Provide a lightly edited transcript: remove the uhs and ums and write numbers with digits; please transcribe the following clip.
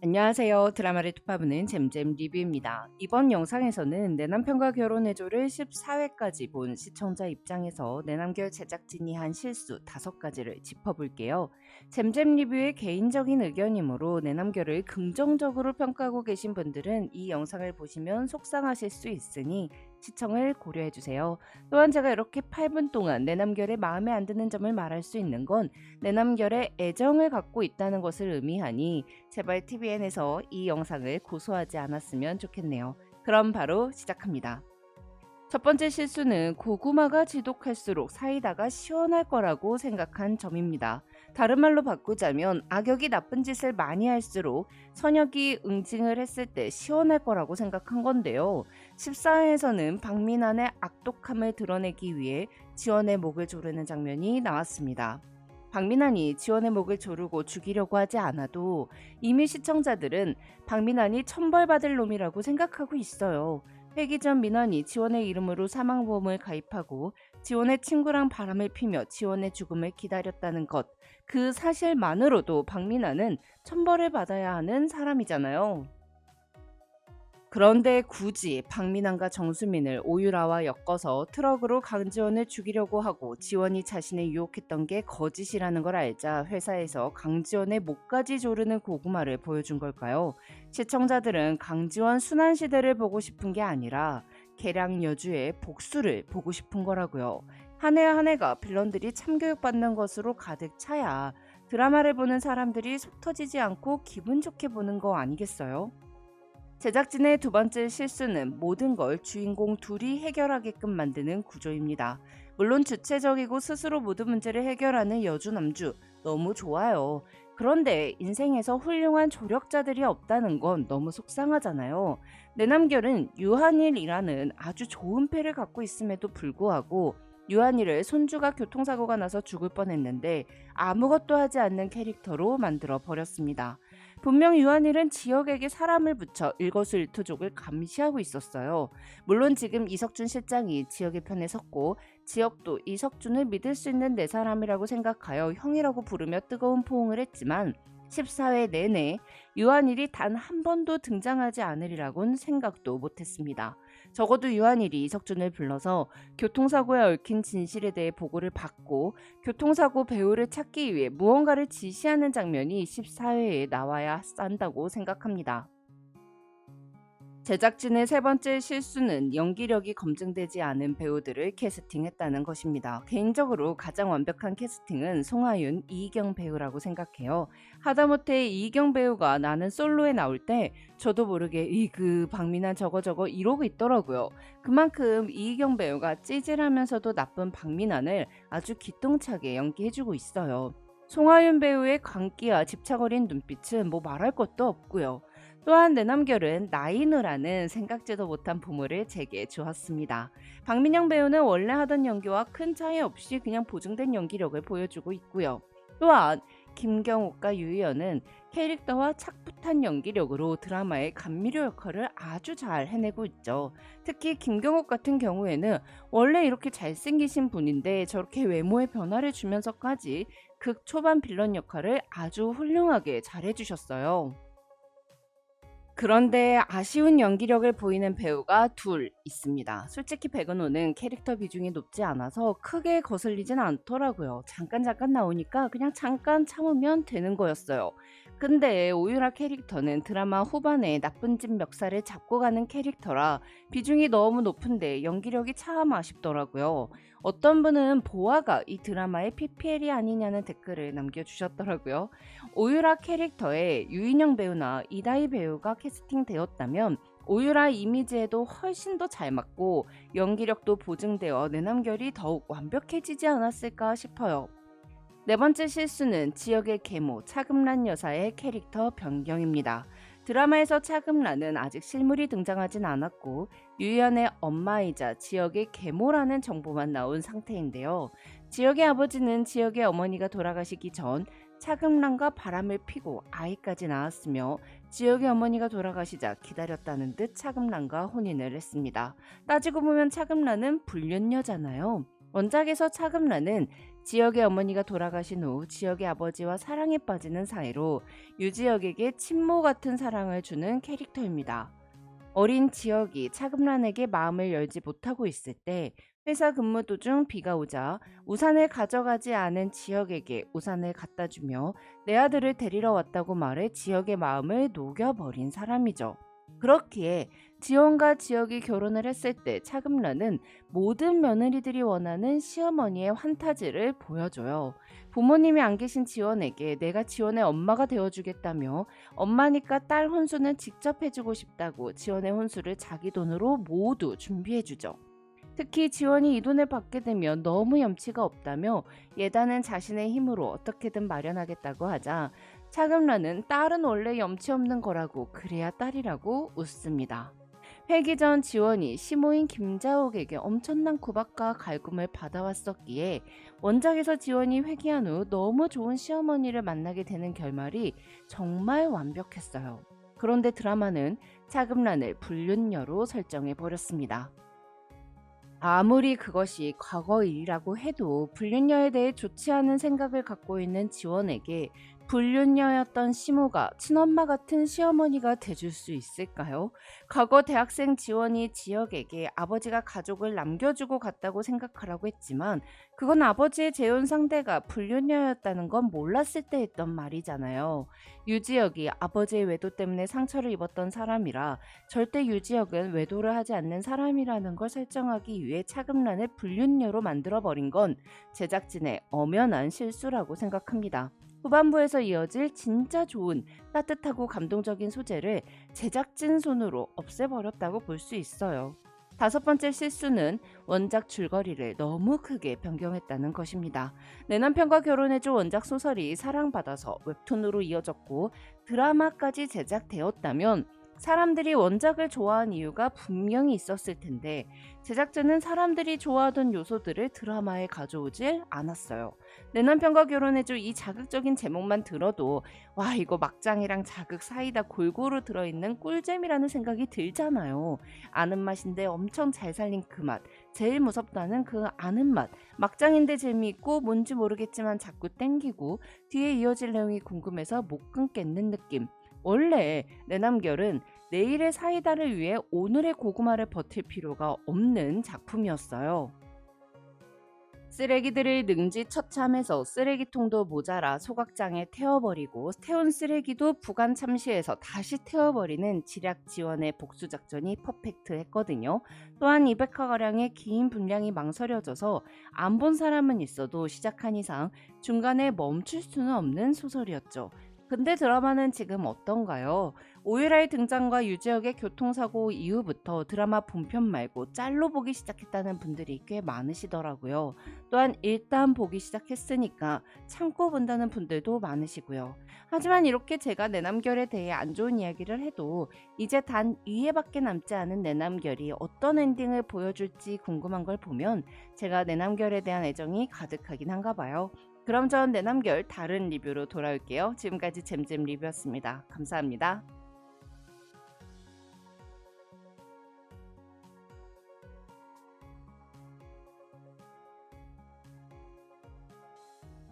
안녕하세요. 드라마를 투파보는 잼잼 리뷰입니다. 이번 영상에서는 내 남편과 결혼해줘를 14회까지 본 시청자 입장에서 내 남결 제작진이 한 실수 5가지를 짚어볼게요. 잼잼 리뷰의 개인적인 의견이므로 내 남결을 긍정적으로 평가하고 계신 분들은 이 영상을 보시면 속상하실 수 있으니 시청을 고려해주세요. 또한 제가 이렇게 8분 동안 내 남결의 마음에 안 드는 점을 말할 수 있는 건 내 남결에 애정을 갖고 있다는 것을 의미하니 제발 TVN에서 이 영상을 고소하지 않았으면 좋겠네요. 그럼 바로 시작합니다. 첫 번째 실수는 고구마가 지독할수록 사이다가 시원할 거라고 생각한 점입니다. 다른 말로 바꾸자면 악역이 나쁜 짓을 많이 할수록 선역이 응징을 했을 때 시원할 거라고 생각한 건데요. 14회에서는 박민환의 악독함을 드러내기 위해 지원의 목을 조르는 장면이 나왔습니다. 박민환이 지원의 목을 조르고 죽이려고 하지 않아도 이미 시청자들은 박민환이 천벌받을 놈이라고 생각하고 있어요. 회기 전 민환이 지원의 이름으로 사망보험을 가입하고 지원의 친구랑 바람을 피며 지원의 죽음을 기다렸다는 것, 그 사실만으로도 박민환은 천벌을 받아야 하는 사람이잖아요. 그런데 굳이 박민환과 정수민을 오유라와 엮어서 트럭으로 강지원을 죽이려고 하고 지원이 자신을 유혹했던 게 거짓이라는 걸 알자 회사에서 강지원의 목까지 조르는 고구마를 보여준 걸까요? 시청자들은 강지원 순환시대를 보고 싶은 게 아니라 개량 여주의 복수를 보고 싶은 거라고요. 한 해 한 해가 빌런들이 참교육받는 것으로 가득 차야 드라마를 보는 사람들이 속 터지지 않고 기분 좋게 보는 거 아니겠어요? 제작진의 두 번째 실수는 모든 걸 주인공 둘이 해결하게끔 만드는 구조입니다. 물론 주체적이고 스스로 모든 문제를 해결하는 여주 남주 너무 좋아요. 그런데 인생에서 훌륭한 조력자들이 없다는 건 너무 속상하잖아요. 내남결은 유한일이라는 아주 좋은 패를 갖고 있음에도 불구하고 유한일을 손주가 교통사고가 나서 죽을 뻔했는데 아무것도 하지 않는 캐릭터로 만들어 버렸습니다. 분명 유한일은 지역에게 사람을 붙여 일거수일투족을 감시하고 있었어요. 물론 지금 이석준 실장이 지역의 편에 섰고 지역도 이석준을 믿을 수 있는 내 사람이라고 생각하여 형이라고 부르며 뜨거운 포옹을 했지만 14회 내내 유한일이 단 한 번도 등장하지 않으리라고는 생각도 못했습니다. 적어도 유한일이 이석준을 불러서 교통사고에 얽힌 진실에 대해 보고를 받고 교통사고 배우를 찾기 위해 무언가를 지시하는 장면이 14회에 나와야 싼다고 생각합니다. 제작진의 세 번째 실수는 연기력이 검증되지 않은 배우들을 캐스팅했다는 것입니다. 개인적으로 가장 완벽한 캐스팅은 송하윤, 이희경 배우라고 생각해요. 하다못해 이희경 배우가 나는 솔로에 나올 때 저도 모르게 박민환 저거 이러고 있더라고요. 그만큼 이희경 배우가 찌질하면서도 나쁜 박민환을 아주 기똥차게 연기해주고 있어요. 송하윤 배우의 광기와 집착 어린 눈빛은 뭐 말할 것도 없고요. 또한 내남결은 나인우라는 생각지도 못한 부모를 제게 주었습니다. 박민영 배우는 원래 하던 연기와 큰 차이 없이 그냥 보증된 연기력을 보여주고 있고요. 또한 김경옥과 유희연은 캐릭터와 착붙한 연기력으로 드라마의 감미료 역할을 아주 잘 해내고 있죠. 특히 김경옥 같은 경우에는 원래 이렇게 잘생기신 분인데 저렇게 외모의 변화를 주면서까지 극 초반 빌런 역할을 아주 훌륭하게 잘해주셨어요. 그런데 아쉬운 연기력을 보이는 배우가 둘 있습니다. 솔직히 백은호는 캐릭터 비중이 높지 않아서 크게 거슬리진 않더라고요. 잠깐 나오니까 그냥 잠깐 참으면 되는 거였어요. 근데 오유라 캐릭터는 드라마 후반에 나쁜 집 멱살을 잡고 가는 캐릭터라 비중이 너무 높은데 연기력이 참 아쉽더라고요. 어떤 분은 보아가 이 드라마의 PPL이 아니냐는 댓글을 남겨주셨더라고요. 오유라 캐릭터에 유인영 배우나 이다희 배우가 캐스팅되었다면 오유라 이미지에도 훨씬 더 잘 맞고 연기력도 보증되어 내남결이 더욱 완벽해지지 않았을까 싶어요. 네 번째 실수는 지역의 계모 차금란 여사의 캐릭터 변경입니다. 드라마에서 차금란은 아직 실물이 등장하진 않았고 유연의 엄마이자 지역의 계모라는 정보만 나온 상태인데요. 지역의 아버지는 지역의 어머니가 돌아가시기 전 차금란과 바람을 피고 아이까지 낳았으며 지역의 어머니가 돌아가시자 기다렸다는 듯 차금란과 혼인을 했습니다. 따지고 보면 차금란은 불륜녀잖아요. 원작에서 차금란은 지역의 어머니가 돌아가신 후 지역의 아버지와 사랑에 빠지는 사이로 유지혁에게 친모 같은 사랑을 주는 캐릭터입니다. 어린 지혁이 차금란에게 마음을 열지 못하고 있을 때 회사 근무 도중 비가 오자 우산을 가져가지 않은 지혁에게 우산을 갖다 주며 내 아들을 데리러 왔다고 말해 지혁의 마음을 녹여버린 사람이죠. 그렇기에 지원과 지혁이 결혼을 했을 때 차금란은 모든 며느리들이 원하는 시어머니의 환타지를 보여줘요. 부모님이 안 계신 지원에게 내가 지원의 엄마가 되어주겠다며 엄마니까 딸 혼수는 직접 해주고 싶다고 지원의 혼수를 자기 돈으로 모두 준비해주죠. 특히 지원이 이 돈을 받게 되면 너무 염치가 없다며 예단은 자신의 힘으로 어떻게든 마련하겠다고 하자 차금란은 딸은 원래 염치 없는 거라고 그래야 딸이라고 웃습니다. 회기 전 지원이 시모인 김자옥에게 엄청난 구박과 갈굼을 받아왔었기에 원작에서 지원이 회귀한 후 너무 좋은 시어머니를 만나게 되는 결말이 정말 완벽했어요. 그런데 드라마는 차금란을 불륜녀로 설정해버렸습니다. 아무리 그것이 과거 일이라고 해도 불륜녀에 대해 좋지 않은 생각을 갖고 있는 지원에게 불륜녀였던 시모가 친엄마 같은 시어머니가 돼줄 수 있을까요? 과거 대학생 지원이 지혁에게 아버지가 가족을 남겨주고 갔다고 생각하라고 했지만 그건 아버지의 재혼 상대가 불륜녀였다는 건 몰랐을 때 했던 말이잖아요. 유지혁이 아버지의 외도 때문에 상처를 입었던 사람이라 절대 유지혁은 외도를 하지 않는 사람이라는 걸 설정하기 위해 차금란을 불륜녀로 만들어버린 건 제작진의 엄연한 실수라고 생각합니다. 후반부에서 이어질 진짜 좋은 따뜻하고 감동적인 소재를 제작진 손으로 없애버렸다고 볼 수 있어요. 다섯 번째 실수는 원작 줄거리를 너무 크게 변경했다는 것입니다. 내 남편과 결혼해줘 원작 소설이 사랑받아서 웹툰으로 이어졌고 드라마까지 제작되었다면 사람들이 원작을 좋아한 이유가 분명히 있었을 텐데 제작진은 사람들이 좋아하던 요소들을 드라마에 가져오질 않았어요. 내 남편과 결혼해줘 이 자극적인 제목만 들어도 와 이거 막장이랑 자극 사이다 골고루 들어있는 꿀잼이라는 생각이 들잖아요. 아는 맛인데 엄청 잘 살린 그 맛, 제일 무섭다는 그 아는 맛, 막장인데 재미있고 뭔지 모르겠지만 자꾸 땡기고 뒤에 이어질 내용이 궁금해서 못 끊겠는 느낌. 원래 내남결은 내일의 사이다를 위해 오늘의 고구마를 버틸 필요가 없는 작품이었어요. 쓰레기들을 능지처참해서 쓰레기통도 모자라 소각장에 태워버리고 태운 쓰레기도 부관 참시해서 다시 태워버리는 지략 지원의 복수작전이 퍼펙트했거든요. 또한 200화가량의 긴 분량이 망설여져서 안 본 사람은 있어도 시작한 이상 중간에 멈출 수는 없는 소설이었죠. 근데 드라마는 지금 어떤가요? 오유라의 등장과 유재혁의 교통사고 이후부터 드라마 본편 말고 짤로 보기 시작했다는 분들이 꽤 많으시더라고요. 또한 일단 보기 시작했으니까 참고 본다는 분들도 많으시고요. 하지만 이렇게 제가 내남결에 대해 안 좋은 이야기를 해도 이제 단 2회밖에 남지 않은 내남결이 어떤 엔딩을 보여줄지 궁금한 걸 보면 제가 내남결에 대한 애정이 가득하긴 한가 봐요. 그럼 전 내남결 다른 리뷰로 돌아올게요. 지금까지 잼잼 리뷰였습니다. 감사합니다.